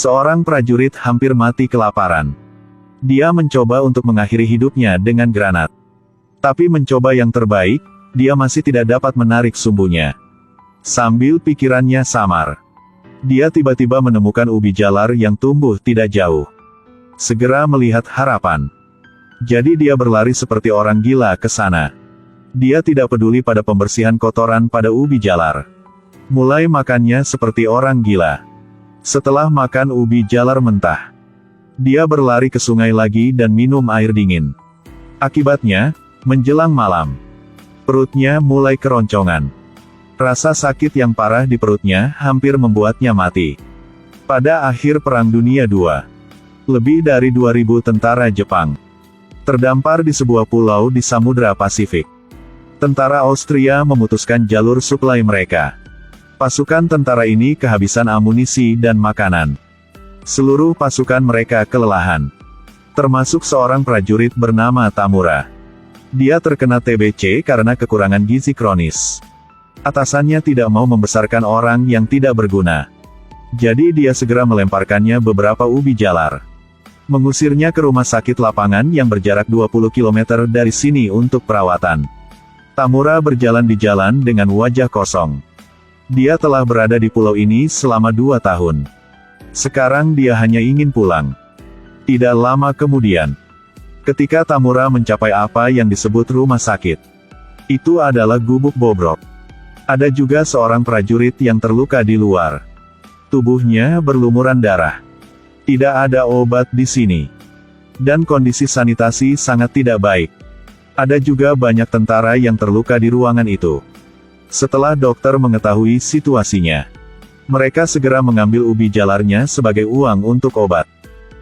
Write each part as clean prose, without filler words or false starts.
Seorang prajurit hampir mati kelaparan. Dia mencoba untuk mengakhiri hidupnya dengan granat. Tapi mencoba yang terbaik, dia masih tidak dapat menarik sumbunya. Sambil pikirannya samar, dia tiba-tiba menemukan ubi jalar yang tumbuh tidak jauh. Segera melihat harapan. Jadi dia berlari seperti orang gila ke sana. Dia tidak peduli pada pembersihan kotoran pada ubi jalar. Mulai makannya seperti orang gila. Setelah makan ubi jalar mentah, dia berlari ke sungai lagi dan minum air dingin. Akibatnya, menjelang malam, perutnya mulai keroncongan. Rasa sakit yang parah di perutnya hampir membuatnya mati. Pada akhir Perang Dunia II, lebih dari 2.000 tentara Jepang terdampar di sebuah pulau di Samudra Pasifik. Tentara Austria memutuskan jalur suplai mereka. Pasukan tentara ini kehabisan amunisi dan makanan. Seluruh pasukan mereka kelelahan. Termasuk seorang prajurit bernama Tamura. Dia terkena TBC karena kekurangan gizi kronis. Atasannya tidak mau membesarkan orang yang tidak berguna. Jadi dia segera melemparkannya beberapa ubi jalar. Mengusirnya ke rumah sakit lapangan yang berjarak 20 km dari sini untuk perawatan. Tamura berjalan di jalan dengan wajah kosong. Dia telah berada di pulau ini selama 2 tahun. Sekarang dia hanya ingin pulang. Tidak lama kemudian, ketika Tamura mencapai apa yang disebut rumah sakit, itu adalah gubuk bobrok. Ada juga seorang prajurit yang terluka di luar. Tubuhnya berlumuran darah. Tidak ada obat di sini. Dan kondisi sanitasi sangat tidak baik. Ada juga banyak tentara yang terluka di ruangan itu. Setelah dokter mengetahui situasinya, mereka segera mengambil ubi jalarnya sebagai uang untuk obat.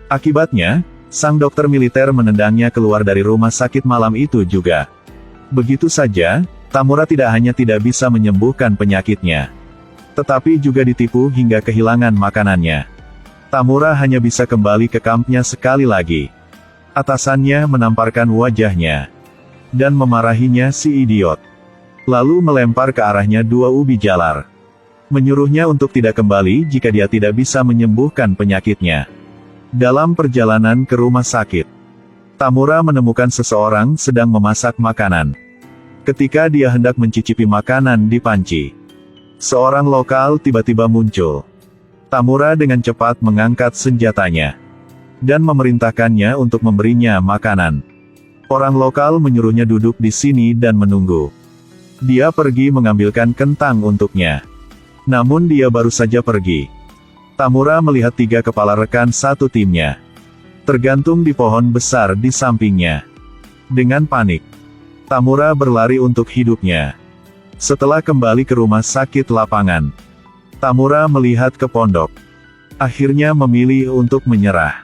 Akibatnya, sang dokter militer menendangnya keluar dari rumah sakit malam itu juga. Begitu saja, Tamura tidak hanya tidak bisa menyembuhkan penyakitnya, tetapi juga ditipu hingga kehilangan makanannya. Tamura hanya bisa kembali ke kampnya sekali lagi. Atasannya menamparkan wajahnya dan memarahinya si idiot. Lalu melempar ke arahnya 2 ubi jalar. Menyuruhnya untuk tidak kembali jika dia tidak bisa menyembuhkan penyakitnya. Dalam perjalanan ke rumah sakit, Tamura menemukan seseorang sedang memasak makanan. Ketika dia hendak mencicipi makanan di panci, seorang lokal tiba-tiba muncul. Tamura dengan cepat mengangkat senjatanya dan memerintahkannya untuk memberinya makanan. Orang lokal menyuruhnya duduk di sini dan menunggu. Dia pergi mengambilkan kentang untuknya. Namun dia baru saja pergi, Tamura melihat 3 kepala rekan satu timnya tergantung di pohon besar di sampingnya. Dengan panik, Tamura berlari untuk hidupnya. Setelah kembali ke rumah sakit lapangan, Tamura melihat ke pondok. Akhirnya memilih untuk menyerah.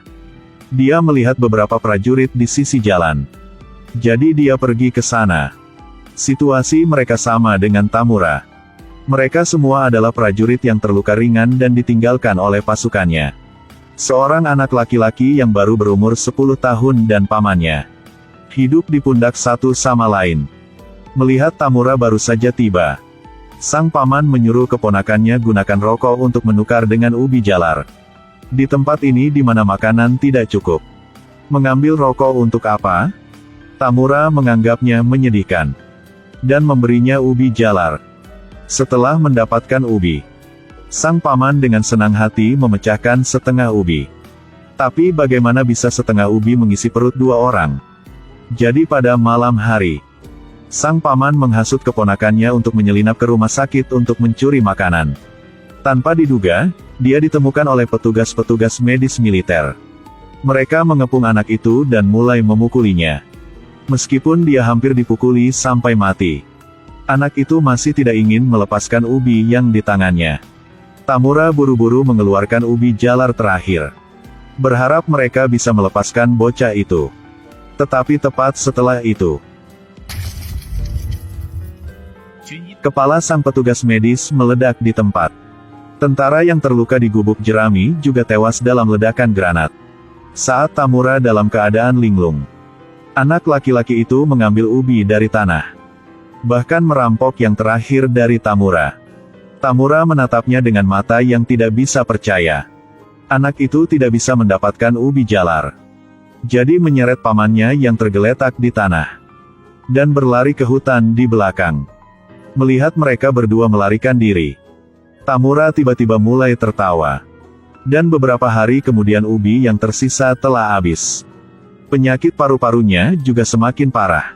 Dia melihat beberapa prajurit di sisi jalan. Jadi dia pergi ke sana. Situasi mereka sama dengan Tamura. Mereka semua adalah prajurit yang terluka ringan dan ditinggalkan oleh pasukannya. Seorang anak laki-laki yang baru berumur 10 tahun dan pamannya hidup di pundak satu sama lain. Melihat Tamura baru saja tiba, sang paman menyuruh keponakannya gunakan rokok untuk menukar dengan ubi jalar. Di tempat ini di mana makanan tidak cukup, mengambil rokok untuk apa? Tamura menganggapnya menyedihkan dan memberinya ubi jalar. Setelah mendapatkan ubi, sang paman dengan senang hati memecahkan setengah ubi. Tapi bagaimana bisa setengah ubi mengisi perut 2 orang? Jadi pada malam hari, sang paman menghasut keponakannya untuk menyelinap ke rumah sakit untuk mencuri makanan. Tanpa diduga, dia ditemukan oleh petugas-petugas medis militer. Mereka mengepung anak itu dan mulai memukulinya. Meskipun dia hampir dipukuli sampai mati, anak itu masih tidak ingin melepaskan ubi yang di tangannya. Tamura buru-buru mengeluarkan ubi jalar terakhir, berharap mereka bisa melepaskan bocah itu. Tetapi tepat setelah itu, kepala sang petugas medis meledak di tempat. Tentara yang terluka di gubuk jerami juga tewas dalam ledakan granat. Saat Tamura dalam keadaan linglung, anak laki-laki itu mengambil ubi dari tanah. Bahkan merampok yang terakhir dari Tamura. Tamura menatapnya dengan mata yang tidak bisa percaya. Anak itu tidak bisa mendapatkan ubi jalar. Jadi menyeret pamannya yang tergeletak di tanah. Dan berlari ke hutan di belakang. Melihat mereka berdua melarikan diri, Tamura tiba-tiba mulai tertawa. Dan beberapa hari kemudian ubi yang tersisa telah habis. Penyakit paru-parunya juga semakin parah.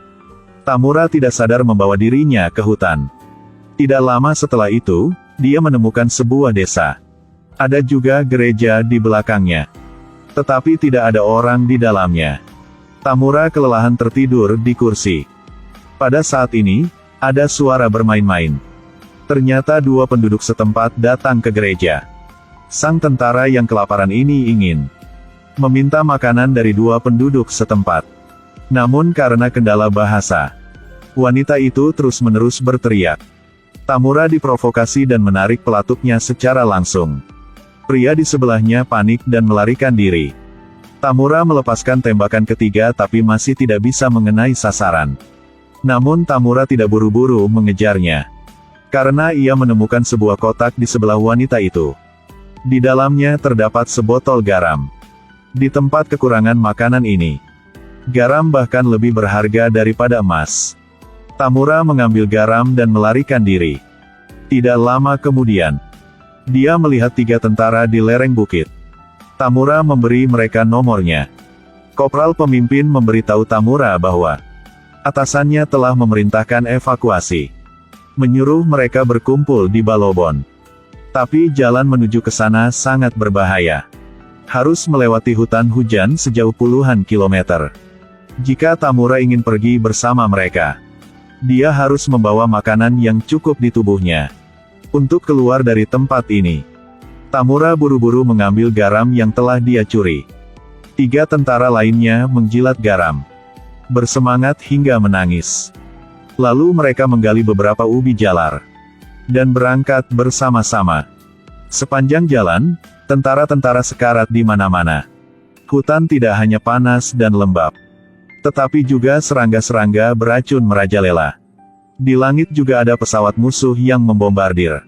Tamura tidak sadar membawa dirinya ke hutan. Tidak lama setelah itu, dia menemukan sebuah desa. Ada juga gereja di belakangnya. Tetapi tidak ada orang di dalamnya. Tamura kelelahan tertidur di kursi. Pada saat ini, ada suara bermain-main. Ternyata dua penduduk setempat datang ke gereja. Sang tentara yang kelaparan ini ingin meminta makanan dari dua penduduk setempat. Namun karena kendala bahasa, wanita itu terus-menerus berteriak. Tamura diprovokasi dan menarik pelatuknya secara langsung. Pria di sebelahnya panik dan melarikan diri. Tamura melepaskan tembakan ketiga tapi masih tidak bisa mengenai sasaran. Namun Tamura tidak buru-buru mengejarnya. Karena ia menemukan sebuah kotak di sebelah wanita itu. Di dalamnya terdapat sebotol garam. Di tempat kekurangan makanan ini, garam bahkan lebih berharga daripada emas. Tamura mengambil garam dan melarikan diri. Tidak lama kemudian, dia melihat 3 tentara di lereng bukit. Tamura memberi mereka nomornya. Kopral pemimpin memberitahu Tamura bahwa atasannya telah memerintahkan evakuasi. Menyuruh mereka berkumpul di Balobon. Tapi jalan menuju ke sana sangat berbahaya. Harus melewati hutan hujan sejauh puluhan kilometer. Jika Tamura ingin pergi bersama mereka, dia harus membawa makanan yang cukup di tubuhnya. Untuk keluar dari tempat ini, Tamura buru-buru mengambil garam yang telah dia curi. 3 tentara lainnya menjilat garam, bersemangat hingga menangis. Lalu mereka menggali beberapa ubi jalar, dan berangkat bersama-sama. Sepanjang jalan, tentara-tentara sekarat di mana-mana. Hutan tidak hanya panas dan lembab, tetapi juga serangga-serangga beracun merajalela. Di langit juga ada pesawat musuh yang membombardir.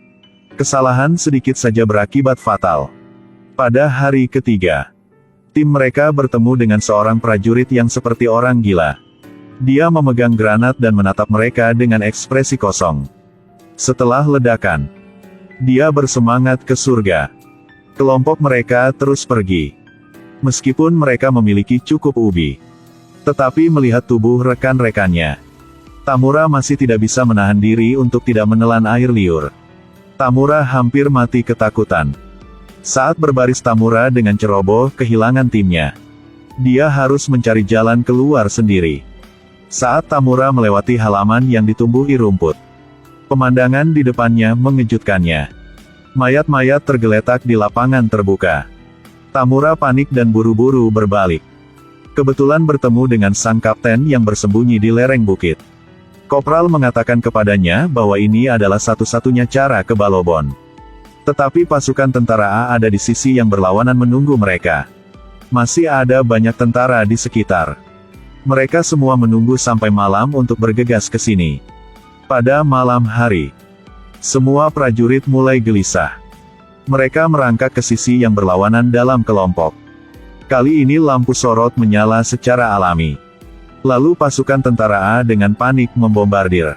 Kesalahan sedikit saja berakibat fatal. Pada hari ketiga, tim mereka bertemu dengan seorang prajurit yang seperti orang gila. Dia memegang granat dan menatap mereka dengan ekspresi kosong. Setelah ledakan, dia bersemangat ke surga. Kelompok mereka terus pergi. Meskipun mereka memiliki cukup ubi, tetapi melihat tubuh rekan-rekannya, Tamura masih tidak bisa menahan diri untuk tidak menelan air liur. Tamura hampir mati ketakutan. Saat berbaris Tamura dengan ceroboh kehilangan timnya. Dia harus mencari jalan keluar sendiri. Saat Tamura melewati halaman yang ditumbuhi rumput, pemandangan di depannya mengejutkannya. Mayat-mayat tergeletak di lapangan terbuka. Tamura panik dan buru-buru berbalik. Kebetulan bertemu dengan sang kapten yang bersembunyi di lereng bukit. Kopral mengatakan kepadanya bahwa ini adalah satu-satunya cara ke Balobon. Tetapi pasukan tentara A ada di sisi yang berlawanan menunggu mereka. Masih ada banyak tentara di sekitar. Mereka semua menunggu sampai malam untuk bergegas ke sini. Pada malam hari, semua prajurit mulai gelisah. Mereka merangkak ke sisi yang berlawanan dalam kelompok. Kali ini lampu sorot menyala secara alami. Lalu pasukan tentara A dengan panik membombardir.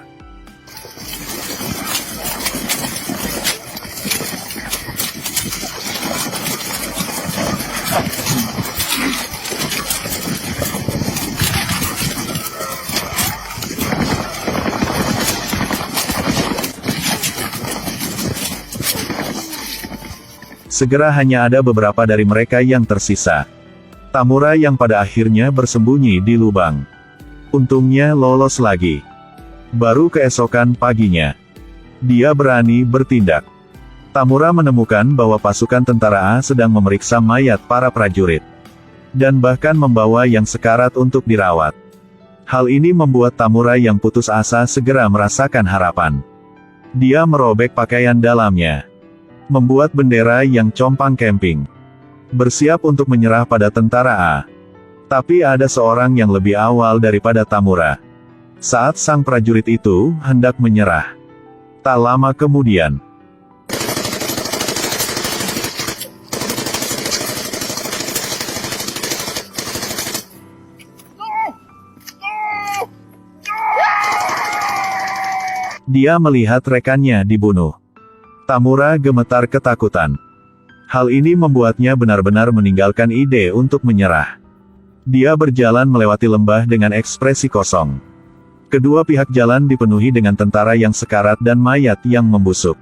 Segera hanya ada beberapa dari mereka yang tersisa. Tamura yang pada akhirnya bersembunyi di lubang. Untungnya lolos lagi. Baru keesokan paginya, dia berani bertindak. Tamura menemukan bahwa pasukan tentara A sedang memeriksa mayat para prajurit. Dan bahkan membawa yang sekarat untuk dirawat. Hal ini membuat Tamura yang putus asa segera merasakan harapan. Dia merobek pakaian dalamnya. Membuat bendera yang compang camping. Bersiap untuk menyerah pada tentara A. Tapi ada seorang yang lebih awal daripada Tamura. Saat sang prajurit itu hendak menyerah, tak lama kemudian, Dia melihat rekannya dibunuh. Tamura gemetar ketakutan. Hal ini membuatnya benar-benar meninggalkan ide untuk menyerah. Dia berjalan melewati lembah dengan ekspresi kosong. Kedua pihak jalan dipenuhi dengan tentara yang sekarat dan mayat yang membusuk.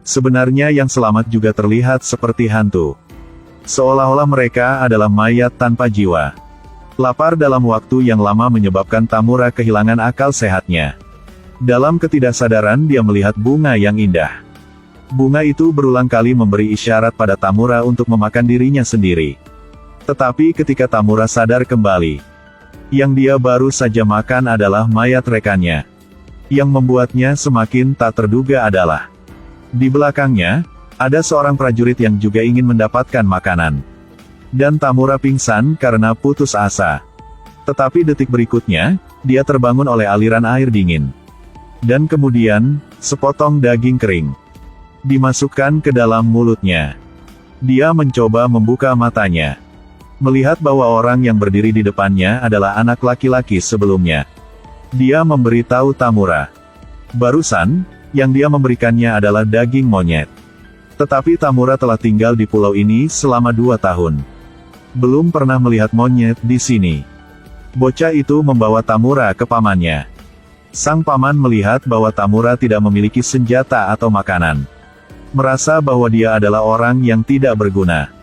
Sebenarnya yang selamat juga terlihat seperti hantu. Seolah-olah mereka adalah mayat tanpa jiwa. Lapar dalam waktu yang lama menyebabkan Tamura kehilangan akal sehatnya. Dalam ketidaksadaran dia melihat bunga yang indah. Bunga itu berulang kali memberi isyarat pada Tamura untuk memakan dirinya sendiri. Tetapi ketika Tamura sadar kembali, yang dia baru saja makan adalah mayat rekannya. Yang membuatnya semakin tak terduga adalah, di belakangnya, ada seorang prajurit yang juga ingin mendapatkan makanan. Dan Tamura pingsan karena putus asa. Tetapi detik berikutnya, dia terbangun oleh aliran air dingin. Dan kemudian, sepotong daging kering dimasukkan ke dalam mulutnya. Dia mencoba membuka matanya. Melihat bahwa orang yang berdiri di depannya adalah anak laki-laki sebelumnya. Dia memberitahu Tamura. Barusan, yang dia memberikannya adalah daging monyet. Tetapi Tamura telah tinggal di pulau ini selama 2 tahun. Belum pernah melihat monyet di sini. Bocah itu membawa Tamura ke pamannya. Sang paman melihat bahwa Tamura tidak memiliki senjata atau makanan. Merasa bahwa dia adalah orang yang tidak berguna.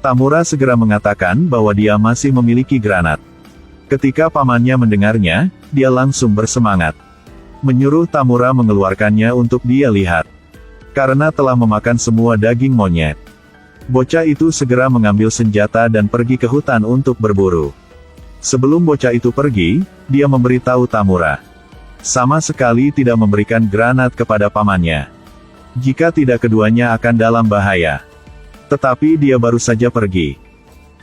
Tamura segera mengatakan bahwa dia masih memiliki granat. Ketika pamannya mendengarnya, dia langsung bersemangat. Menyuruh Tamura mengeluarkannya untuk dia lihat. Karena telah memakan semua daging monyet. Bocah itu segera mengambil senjata dan pergi ke hutan untuk berburu. Sebelum bocah itu pergi, dia memberitahu Tamura. Sama sekali tidak memberikan granat kepada pamannya. Jika tidak keduanya akan dalam bahaya. Tetapi dia baru saja pergi.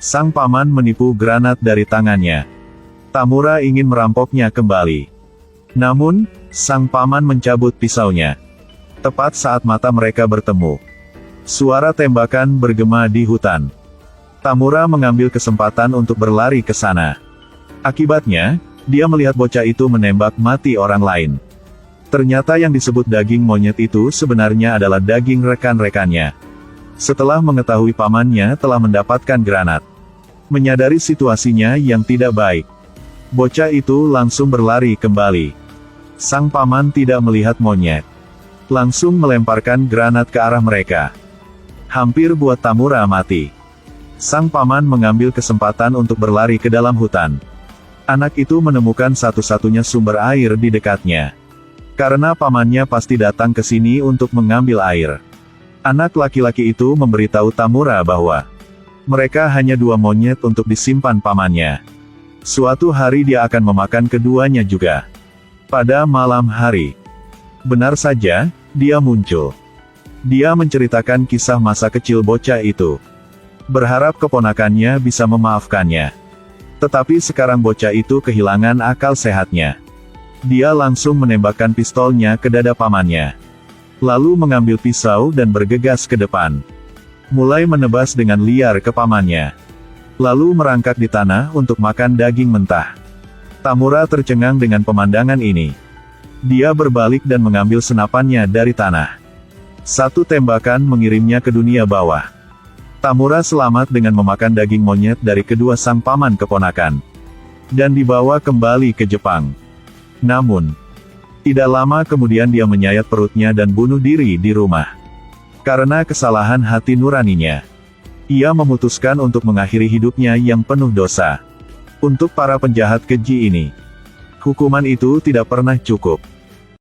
Sang paman menipu granat dari tangannya. Tamura ingin merampoknya kembali. Namun, sang paman mencabut pisaunya. Tepat saat mata mereka bertemu. Suara tembakan bergema di hutan. Tamura mengambil kesempatan untuk berlari ke sana. Akibatnya, dia melihat bocah itu menembak mati orang lain. Ternyata yang disebut daging monyet itu sebenarnya adalah daging rekan-rekannya. Setelah mengetahui pamannya telah mendapatkan granat. Menyadari situasinya yang tidak baik, bocah itu langsung berlari kembali. Sang paman tidak melihat monyet. Langsung melemparkan granat ke arah mereka. Hampir buat Tamura mati. Sang paman mengambil kesempatan untuk berlari ke dalam hutan. Anak itu menemukan satu-satunya sumber air di dekatnya. Karena pamannya pasti datang ke sini untuk mengambil air. Anak laki-laki itu memberitahu Tamura bahwa mereka hanya 2 monyet untuk disimpan pamannya. Suatu hari dia akan memakan keduanya juga. Pada malam hari, benar saja, dia muncul. Dia menceritakan kisah masa kecil bocah itu. Berharap keponakannya bisa memaafkannya. Tetapi sekarang bocah itu kehilangan akal sehatnya. Dia langsung menembakkan pistolnya ke dada pamannya. Lalu mengambil pisau dan bergegas ke depan. Mulai menebas dengan liar ke pamannya. Lalu merangkak di tanah untuk makan daging mentah. Tamura tercengang dengan pemandangan ini. Dia berbalik dan mengambil senapannya dari tanah. Satu tembakan mengirimnya ke dunia bawah. Tamura selamat dengan memakan daging monyet dari kedua sang paman keponakan. Dan dibawa kembali ke Jepang. Namun, tidak lama kemudian dia menyayat perutnya dan bunuh diri di rumah. Karena kesalahan hati nuraninya, ia memutuskan untuk mengakhiri hidupnya yang penuh dosa. Untuk para penjahat keji ini, hukuman itu tidak pernah cukup.